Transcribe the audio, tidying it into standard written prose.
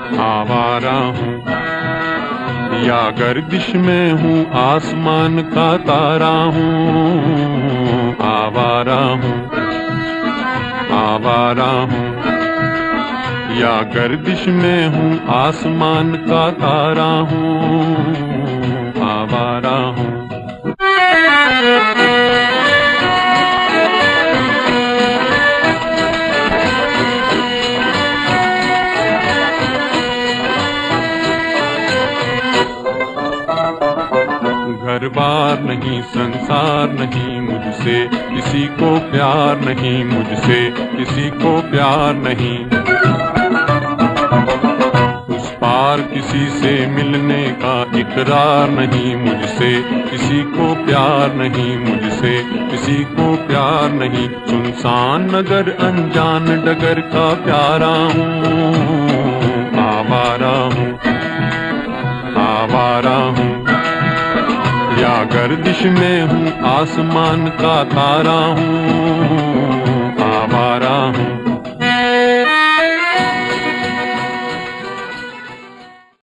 आवारा हूँ, या गर्दिश में हूँ आसमान का तारा हूँ। आवारा हूँ, आवारा हूँ, या गर्दिश में हूँ आसमान का तारा हूँ। आवारा हूँ। घर बार नहीं, संसार नहीं, मुझसे किसी को प्यार नहीं, मुझसे किसी को प्यार नहीं। उस पार किसी से मिलने का इकरार नहीं, मुझसे किसी को प्यार नहीं, मुझसे किसी को प्यार नहीं। सुनसान नगर अनजान डगर का प्यारा हूँ। आवारा हूँ, आवारा हूँ, या गर्दिश में हूँ आसमान का तारा हूँ। आवारा हूँ।